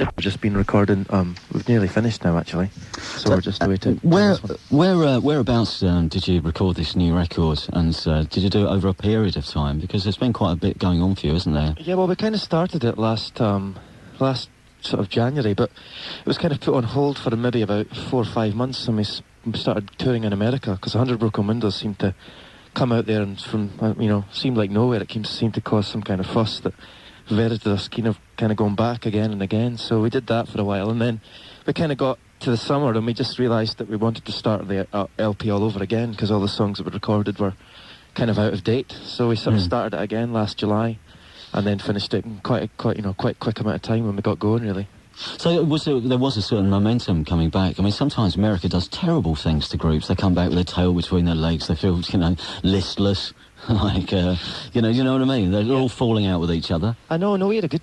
We've just been recording. We've nearly finished now, actually. So we're just waiting. Whereabouts did you record this new record, and did you do it over a period of time? Because there's been quite a bit going on for you, isn't there? Yeah, well, we kind of started it last sort of January, but it was kind of put on hold for maybe about 4 or 5 months, and we started touring in America because 100 Broken Windows seemed to come out there and from seemed like nowhere. It seemed to cause some kind of fuss that verited us kind of going back again and again. So we did that for a while, and then we kind of got to the summer and we just realised that we wanted to start the LP all over again because all the songs that we recorded were kind of out of date. So we sort of started it again last July, and then finished it in quite quick amount of time when we got going, really. So there was a certain momentum coming back. I mean, sometimes America does terrible things to groups. They come back with their tail between their legs. They feel, listless. Like, you know what I mean? They're all falling out with each other. I know, no, we had a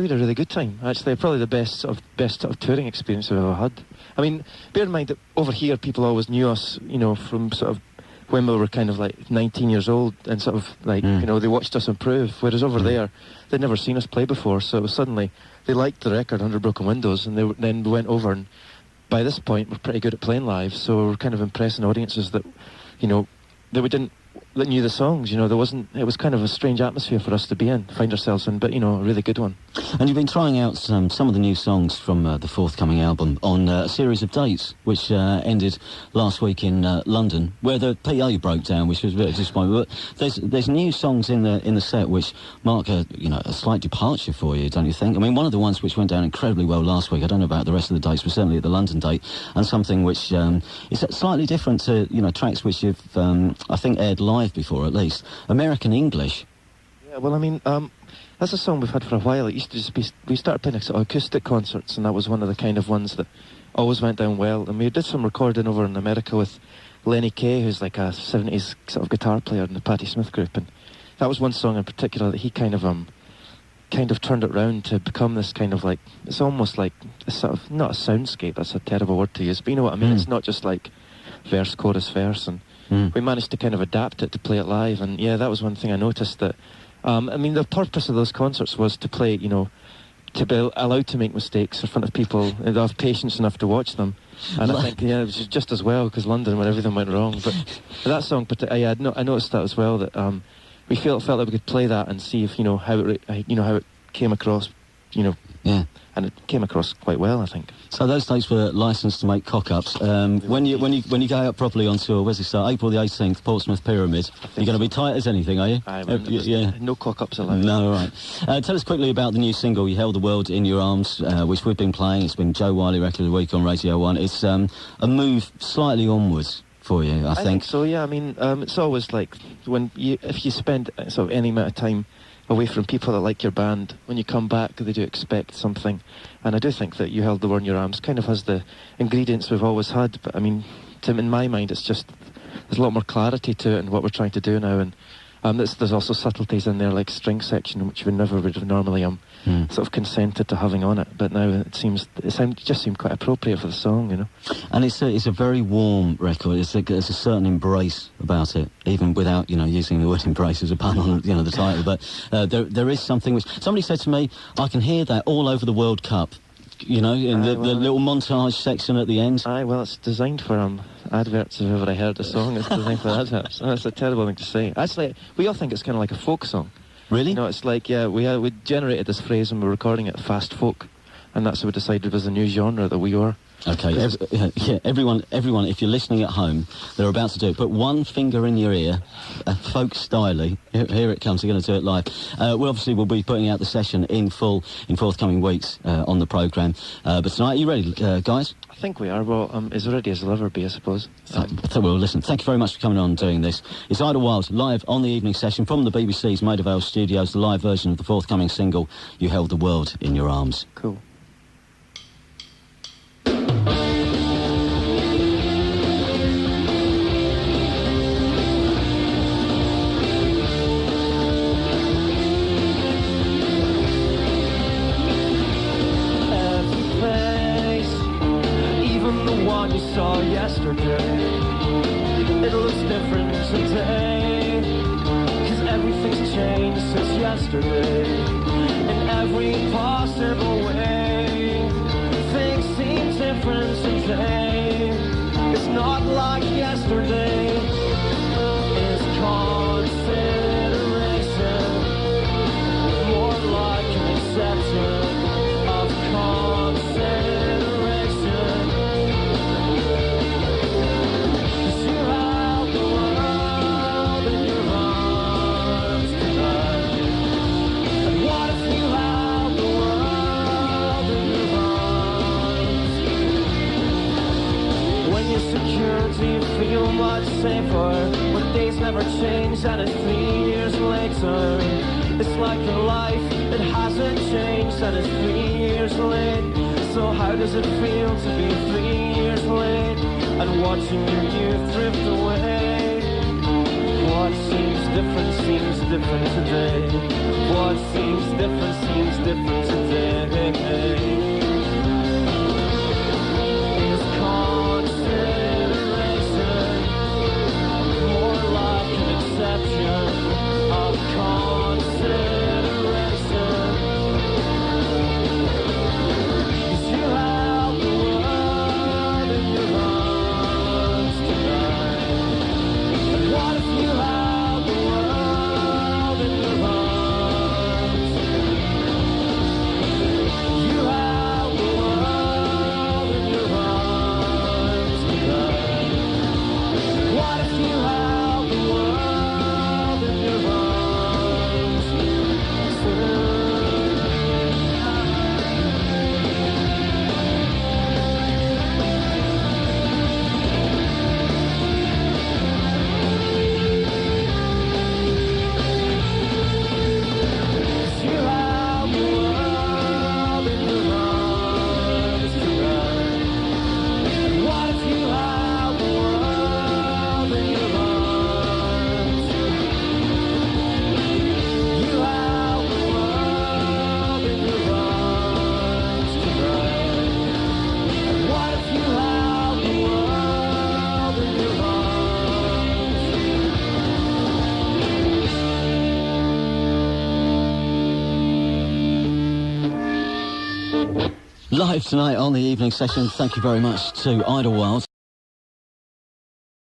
really good time. Actually, probably the best sort of touring experience we've ever had. I mean, bear in mind that over here people always knew us, from sort of when we were kind of like 19 years old and sort of like, they watched us improve. Whereas over there, they'd never seen us play before, so it was suddenly, they liked the record, 100 Broken Windows, and then we went over, and by this point, we're pretty good at playing live, so we're kind of impressing audiences that, that knew the songs. It was kind of a strange atmosphere for us to find ourselves in, but, a really good one. And you've been trying out some of the new songs from the forthcoming album on a series of dates, which ended last week in London, where the PA broke down, which was a bit of disappointment. But there's new songs in the set which mark a slight departure for you, don't you think? I mean, one of the ones which went down incredibly well last week, I don't know about the rest of the dates, but certainly at the London date, and something which is slightly different to, tracks which you've, I think, aired live before, at least. American English. Yeah, well, I mean, that's a song we've had for a while. It used to just be, we started playing sort of acoustic concerts, and that was one of the kind of ones that always went down well. And we did some recording over in America with Lenny Kaye, who's like a 70s sort of guitar player in the Patti Smith group, and that was one song in particular that he kind of turned it round to become this kind of like, it's almost like a sort of, not a soundscape, that's a terrible word to use, but you know what I mean? It's not just like verse, chorus, verse, and we managed to kind of adapt it to play it live. And yeah, that was one thing I noticed, that I mean, the purpose of those concerts was to play, to be allowed to make mistakes in front of people and have patience enough to watch them. And I think, yeah, it was just as well, because London, when everything went wrong. But that song, I noticed that as well, that we felt like we could play that and see if, how it came across, Yeah. And it came across quite well, I think. So those dates were licensed to make cock-ups. When you go out properly on tour, where's it start? April the 18th, Portsmouth Pyramid. You're going to be tight as anything, are you? Yeah. No cock-ups allowed. No, right. Tell us quickly about the new single, You Held the World in Your Arms, which we've been playing. It's been Joe Wiley Record of the Week on Radio 1. It's a move slightly onwards for you, I think. So, yeah. I mean, it's always like, if you spend sort of any amount of time away from people that like your band, when you come back they do expect something, and I do think that You Held the World in Your Arms kind of has the ingredients we've always had, but I mean, in my mind it's just, there's a lot more clarity to it and what we're trying to do now, and there's also subtleties in there like string section, which we never would have normally sort of consented to having on it, but now it just seemed quite appropriate for the song, And it's a very warm record. There's a certain embrace about it, even without using the word embrace as a pun on the title. But there is something which somebody said to me, I can hear that all over the World Cup. In the little montage section at the end. Well, it's designed for adverts. If ever I heard a song, it's designed for adverts. That's a terrible thing to say. Actually, we all think it's kind of like a folk song. Really? It's like, yeah, we generated this phrase when we were recording it, fast folk, and that's what we decided was a new genre that we were. Okay, everyone, if you're listening at home, they're about to do it. Put one finger in your ear, folk styley. Here it comes. They're going to do it live. We'll be putting out the session in full in forthcoming weeks on the programme. But tonight, are you ready, guys? I think we are. Well, as ready as they'll ever be, I suppose. Well, listen, thank you very much for coming on and doing this. It's iDLEWiLD, live on the evening session from the BBC's Maida Vale studios, the live version of the forthcoming single, You Held the World in Your Arms. Cool. You saw yesterday, it looks different today, 'cause everything's changed since yesterday, in every possible way. yesterday is consideration, more like an exception of consideration. 'Cause you held the world in your arms tonight. And what if you held the world in your arms? When you're secure, do you feel much safer? When days never change and it's 3 years later. It's like your life, it hasn't changed and it's 3 years late. So how does it feel to be 3 years late and watching your youth drift away? What seems different today. What seems different today. Is consideration, more like an exception of consideration. 'Cause you held the world in your arms tonight. And what if you held the world in your arms? You held the world in your arms tonight. What if you held the world in your arms tonight? You held the world in your arms tonight. And what if you held the world in your arms? You held the world in your arms tonight. And what if you held the world in your arms? Live tonight on the evening session. Thank you very much to iDLEWiLD.